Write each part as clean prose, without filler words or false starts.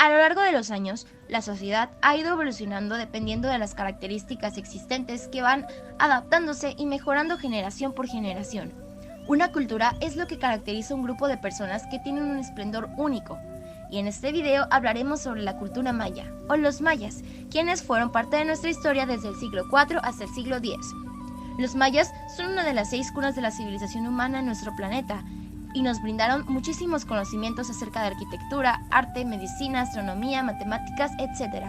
A lo largo de los años, la sociedad ha ido evolucionando dependiendo de las características existentes que van adaptándose y mejorando generación por generación. Una cultura es lo que caracteriza a un grupo de personas que tienen un esplendor único. Y en este video hablaremos sobre la cultura maya, o los mayas, quienes fueron parte de nuestra historia desde el siglo IV hasta el siglo X. Los mayas son una de las 6 cunas de la civilización humana en nuestro planeta, y nos brindaron muchísimos conocimientos acerca de arquitectura, arte, medicina, astronomía, matemáticas, etc.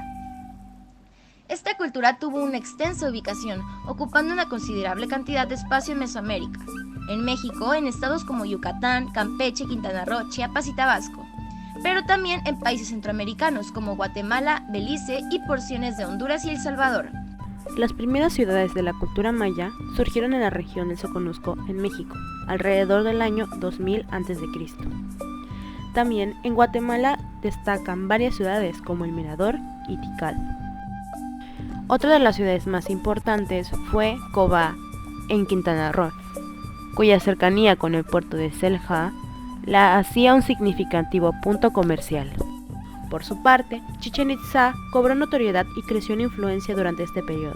Esta cultura tuvo una extensa ubicación, ocupando una considerable cantidad de espacio en Mesoamérica, en México, en estados como Yucatán, Campeche, Quintana Roo, Chiapas y Tabasco, pero también en países centroamericanos como Guatemala, Belice y porciones de Honduras y El Salvador. Las primeras ciudades de la cultura maya surgieron en la región del Soconusco, en México, alrededor del año 2000 a.C. También en Guatemala destacan varias ciudades como El Mirador y Tikal. Otra de las ciudades más importantes fue Cobá, en Quintana Roo, cuya cercanía con el puerto de Celja la hacía un significativo punto comercial. Por su parte, Chichén Itzá cobró notoriedad y creció en influencia durante este periodo.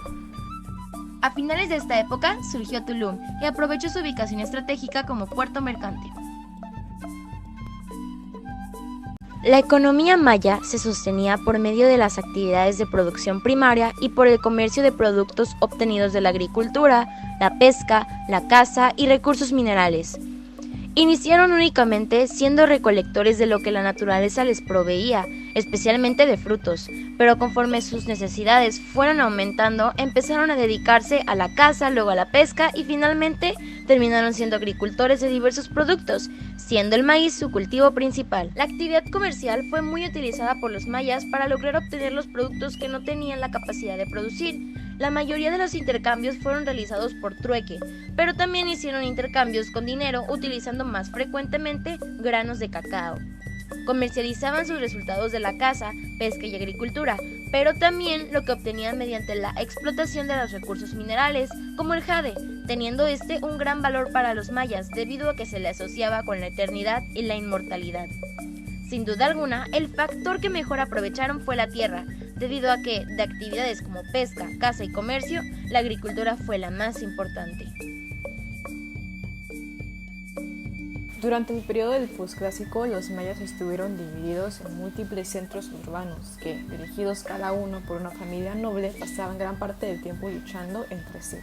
A finales de esta época surgió Tulum y aprovechó su ubicación estratégica como puerto mercante. La economía maya se sostenía por medio de las actividades de producción primaria y por el comercio de productos obtenidos de la agricultura, la pesca, la caza y recursos minerales. Iniciaron únicamente siendo recolectores de lo que la naturaleza les proveía, especialmente de frutos, pero conforme sus necesidades fueron aumentando, empezaron a dedicarse a la caza, luego a la pesca y finalmente terminaron siendo agricultores de diversos productos, siendo el maíz su cultivo principal. La actividad comercial fue muy utilizada por los mayas para lograr obtener los productos que no tenían la capacidad de producir. La mayoría de los intercambios fueron realizados por trueque, pero también hicieron intercambios con dinero utilizando más frecuentemente granos de cacao. Comercializaban sus resultados de la caza, pesca y agricultura, pero también lo que obtenían mediante la explotación de los recursos minerales, como el jade, teniendo este un gran valor para los mayas debido a que se le asociaba con la eternidad y la inmortalidad. Sin duda alguna, el factor que mejor aprovecharon fue la tierra, debido a que, de actividades como pesca, caza y comercio, la agricultura fue la más importante. Durante el periodo del posclásico, los mayas estuvieron divididos en múltiples centros urbanos que, dirigidos cada uno por una familia noble, pasaban gran parte del tiempo luchando entre sí.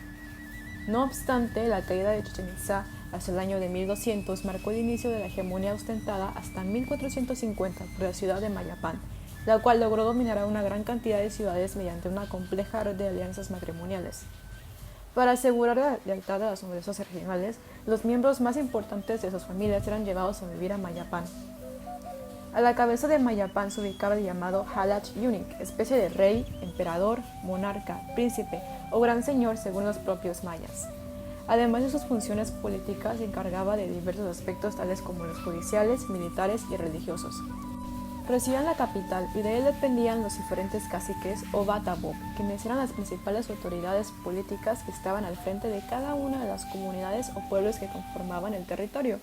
No obstante, la caída de Chichén Itzá hacia el año de 1200 marcó el inicio de la hegemonía ostentada hasta 1450 por la ciudad de Mayapán, la cual logró dominar a una gran cantidad de ciudades mediante una compleja red de alianzas matrimoniales. Para asegurar la lealtad de las noblezas regionales, los miembros más importantes de sus familias eran llevados a vivir a Mayapán. A la cabeza de Mayapán se ubicaba el llamado Halach Yunik, especie de rey, emperador, monarca, príncipe o gran señor según los propios mayas. Además de sus funciones políticas, se encargaba de diversos aspectos tales como los judiciales, militares y religiosos. Residía en la capital y de él dependían los diferentes caciques o batabop, quienes eran las principales autoridades políticas que estaban al frente de cada una de las comunidades o pueblos que conformaban el territorio.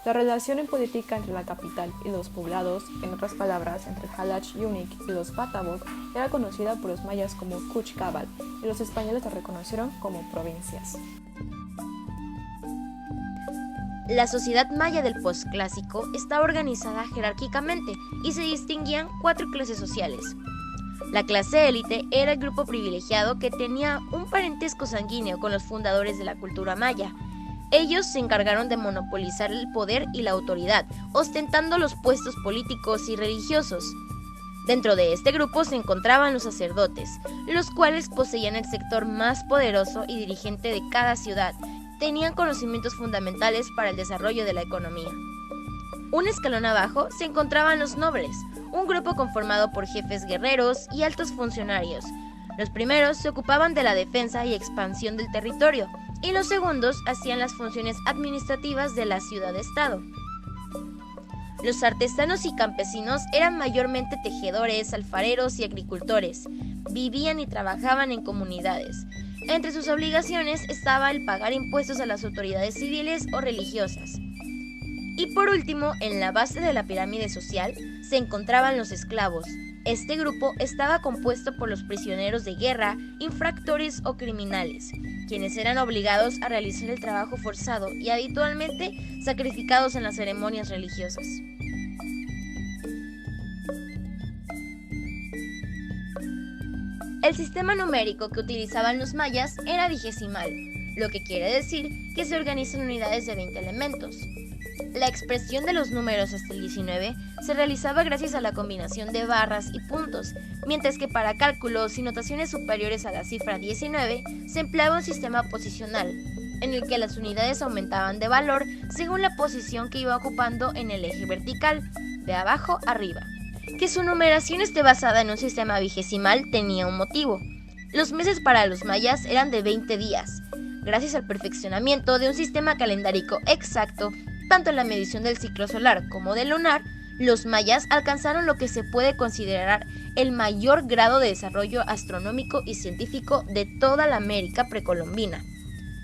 La relación en política entre la capital y los poblados, en otras palabras, entre el Halach Yunik y los batabop, era conocida por los mayas como Kuch Cabal y los españoles la reconocieron como provincias. La sociedad maya del posclásico estaba organizada jerárquicamente y se distinguían 4 clases sociales. La clase élite era el grupo privilegiado que tenía un parentesco sanguíneo con los fundadores de la cultura maya. Ellos se encargaron de monopolizar el poder y la autoridad, ostentando los puestos políticos y religiosos. Dentro de este grupo se encontraban los sacerdotes, los cuales poseían el sector más poderoso y dirigente de cada ciudad. Tenían conocimientos fundamentales para el desarrollo de la economía. Un escalón abajo se encontraban los nobles, un grupo conformado por jefes guerreros y altos funcionarios. Los primeros se ocupaban de la defensa y expansión del territorio, y los segundos hacían las funciones administrativas de la ciudad-estado. Los artesanos y campesinos eran mayormente tejedores, alfareros y agricultores. Vivían y trabajaban en comunidades. Entre sus obligaciones estaba el pagar impuestos a las autoridades civiles o religiosas. Y por último, en la base de la pirámide social se encontraban los esclavos. Este grupo estaba compuesto por los prisioneros de guerra, infractores o criminales, quienes eran obligados a realizar el trabajo forzado y habitualmente sacrificados en las ceremonias religiosas. El sistema numérico que utilizaban los mayas era vigesimal, lo que quiere decir que se organiza en unidades de 20 elementos. La expresión de los números hasta el 19 se realizaba gracias a la combinación de barras y puntos, mientras que para cálculos y notaciones superiores a la cifra 19 se empleaba un sistema posicional, en el que las unidades aumentaban de valor según la posición que iba ocupando en el eje vertical, de abajo arriba. Que su numeración esté basada en un sistema vigesimal tenía un motivo. Los meses para los mayas eran de 20 días. Gracias al perfeccionamiento de un sistema calendárico exacto, tanto en la medición del ciclo solar como del lunar, los mayas alcanzaron lo que se puede considerar el mayor grado de desarrollo astronómico y científico de toda la América precolombina.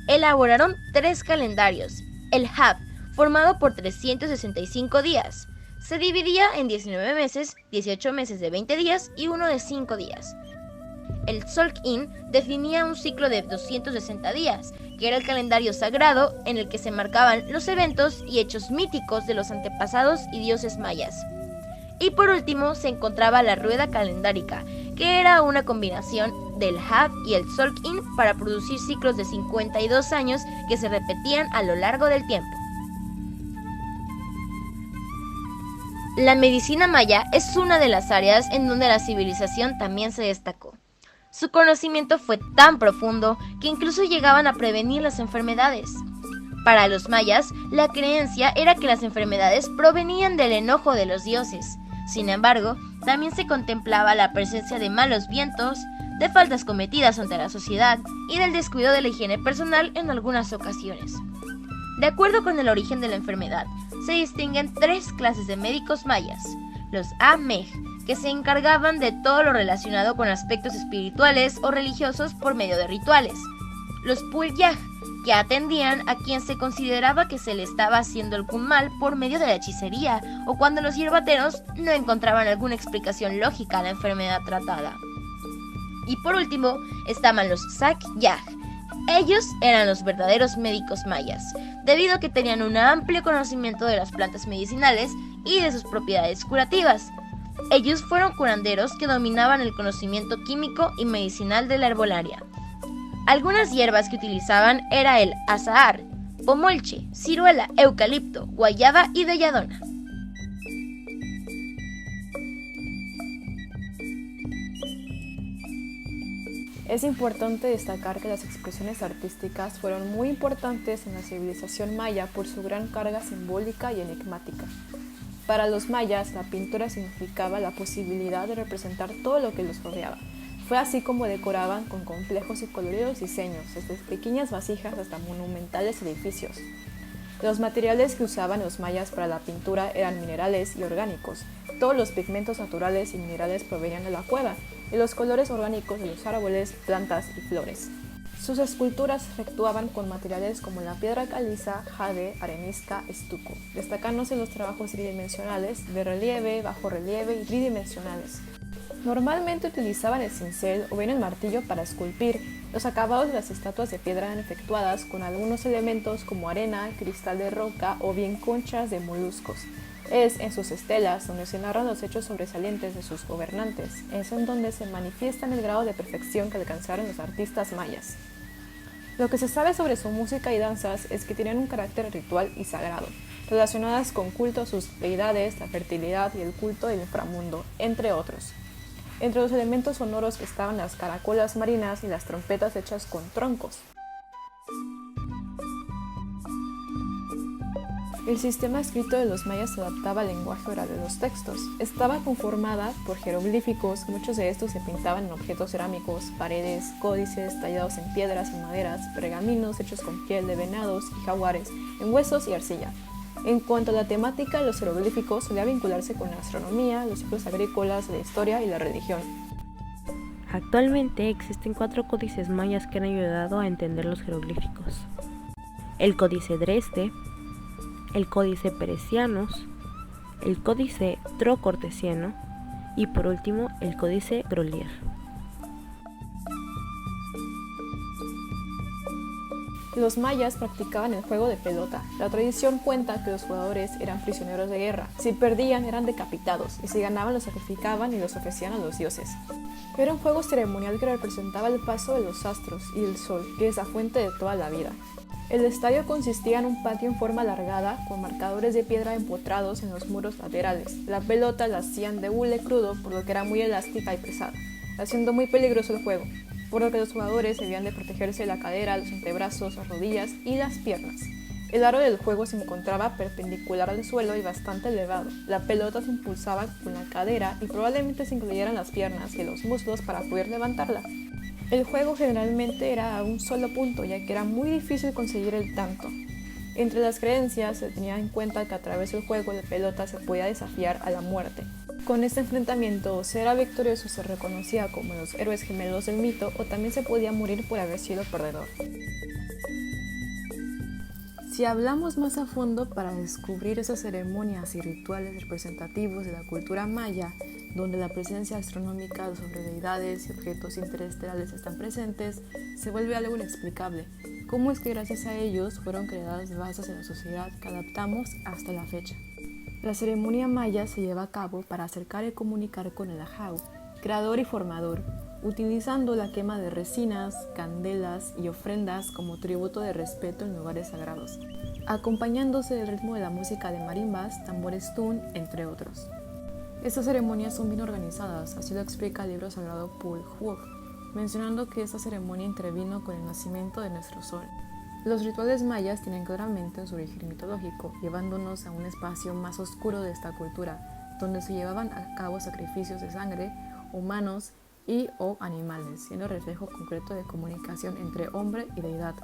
Elaboraron 3 calendarios, el Hab, formado por 365 días. Se dividía en 19 meses, 18 meses de 20 días y uno de 5 días. El Tzolk'in definía un ciclo de 260 días, que era el calendario sagrado en el que se marcaban los eventos y hechos míticos de los antepasados y dioses mayas. Y por último se encontraba la rueda calendárica, que era una combinación del Hab y el Tzolk'in para producir ciclos de 52 años que se repetían a lo largo del tiempo. La medicina maya es una de las áreas en donde la civilización también se destacó. Su conocimiento fue tan profundo que incluso llegaban a prevenir las enfermedades. Para los mayas, la creencia era que las enfermedades provenían del enojo de los dioses. Sin embargo, también se contemplaba la presencia de malos vientos, de faltas cometidas ante la sociedad y del descuido de la higiene personal en algunas ocasiones. De acuerdo con el origen de la enfermedad, se distinguen 3 clases de médicos mayas: los Amej, que se encargaban de todo lo relacionado con aspectos espirituales o religiosos por medio de rituales; los Pulyaj, que atendían a quien se consideraba que se le estaba haciendo algún mal por medio de la hechicería o cuando los hierbateros no encontraban alguna explicación lógica a la enfermedad tratada. Y por último estaban los Sakyaj. Ellos eran los verdaderos médicos mayas, debido a que tenían un amplio conocimiento de las plantas medicinales y de sus propiedades curativas. Ellos fueron curanderos que dominaban el conocimiento químico y medicinal de la herbolaria. Algunas hierbas que utilizaban era el azahar, pomolche, ciruela, eucalipto, guayaba y belladona. Es importante destacar que las expresiones artísticas fueron muy importantes en la civilización maya por su gran carga simbólica y enigmática. Para los mayas, la pintura significaba la posibilidad de representar todo lo que los rodeaba. Fue así como decoraban con complejos y coloridos diseños, desde pequeñas vasijas hasta monumentales edificios. Los materiales que usaban los mayas para la pintura eran minerales y orgánicos. Todos los pigmentos naturales y minerales provenían de la cueva, y los colores orgánicos de los árboles, plantas y flores. Sus esculturas efectuaban con materiales como la piedra caliza, jade, arenisca, estuco, destacándose los trabajos tridimensionales de relieve, bajo relieve y tridimensionales. Normalmente utilizaban el cincel o bien el martillo para esculpir. Los acabados de las estatuas de piedra eran efectuadas con algunos elementos como arena, cristal de roca o bien conchas de moluscos. Es en sus estelas donde se narran los hechos sobresalientes de sus gobernantes. Es en donde se manifiesta el grado de perfección que alcanzaron los artistas mayas. Lo que se sabe sobre su música y danzas es que tenían un carácter ritual y sagrado, relacionadas con culto a sus deidades, la fertilidad y el culto del inframundo, entre otros. Entre los elementos sonoros estaban las caracolas marinas y las trompetas hechas con troncos. El sistema escrito de los mayas se adaptaba al lenguaje oral de los textos. Estaba conformada por jeroglíficos, muchos de estos se pintaban en objetos cerámicos, paredes, códices tallados en piedras y maderas, pergaminos hechos con piel de venados y jaguares, en huesos y arcilla. En cuanto a la temática de los jeroglíficos, solía vincularse con la astronomía, los ciclos agrícolas, la historia y la religión. Actualmente existen 4 códices mayas que han ayudado a entender los jeroglíficos: el Códice Dresde, el Códice Peresianus, el Códice Trocortesiano y por último el Códice Grolier. Los mayas practicaban el juego de pelota. La tradición cuenta que los jugadores eran prisioneros de guerra. Si perdían eran decapitados y si ganaban los sacrificaban y los ofrecían a los dioses. Era un juego ceremonial que representaba el paso de los astros y el sol, que es la fuente de toda la vida. El estadio consistía en un patio en forma alargada con marcadores de piedra empotrados en los muros laterales. La pelota la hacían de hule crudo, por lo que era muy elástica y pesada, haciendo muy peligroso el juego, por lo que los jugadores debían de protegerse de la cadera, los antebrazos, las rodillas y las piernas. El aro del juego se encontraba perpendicular al suelo y bastante elevado. La pelota se impulsaba con la cadera y probablemente se incluyeran las piernas y los muslos para poder levantarla. El juego generalmente era a un solo punto, ya que era muy difícil conseguir el tanto. Entre las creencias se tenía en cuenta que a través del juego de pelota se podía desafiar a la muerte. Con este enfrentamiento, o se era victorioso se reconocía como los héroes gemelos del mito, o también se podía morir por haber sido perdedor. Si hablamos más a fondo para descubrir esas ceremonias y rituales representativos de la cultura maya, donde la presencia astronómica sobre deidades y objetos interestelares están presentes, se vuelve algo inexplicable. ¿Cómo es que gracias a ellos fueron creadas bases de la sociedad que adaptamos hasta la fecha? La ceremonia maya se lleva a cabo para acercar y comunicar con el Ahau, creador y formador, utilizando la quema de resinas, candelas y ofrendas como tributo de respeto en lugares sagrados, acompañándose del ritmo de la música de marimbas, tambores tun, entre otros. Estas ceremonias son bien organizadas, así lo explica el libro sagrado Pul Huog, mencionando que esta ceremonia intervino con el nacimiento de nuestro sol. Los rituales mayas tienen claramente su origen mitológico, llevándonos a un espacio más oscuro de esta cultura, donde se llevaban a cabo sacrificios de sangre, humanos y o animales, siendo reflejo concreto de comunicación entre hombre y deidad,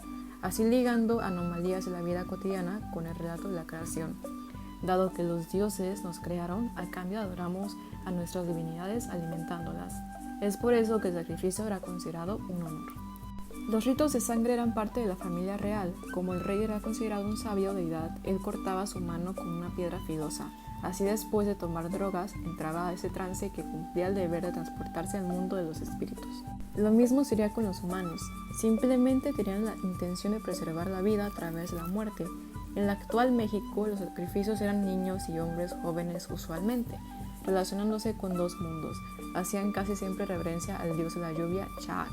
así ligando anomalías de la vida cotidiana con el relato de la creación. Dado que los dioses nos crearon, a cambio adoramos a nuestras divinidades alimentándolas. Es por eso que el sacrificio era considerado un honor. Los ritos de sangre eran parte de la familia real. Como el rey era considerado un sabio deidad, él cortaba su mano con una piedra filosa. Así, después de tomar drogas, entraba a ese trance que cumplía el deber de transportarse al mundo de los espíritus. Lo mismo sería con los humanos. Simplemente tenían la intención de preservar la vida a través de la muerte. En el actual México, los sacrificios eran niños y hombres jóvenes usualmente, relacionándose con dos mundos. Hacían casi siempre reverencia al dios de la lluvia, Chac,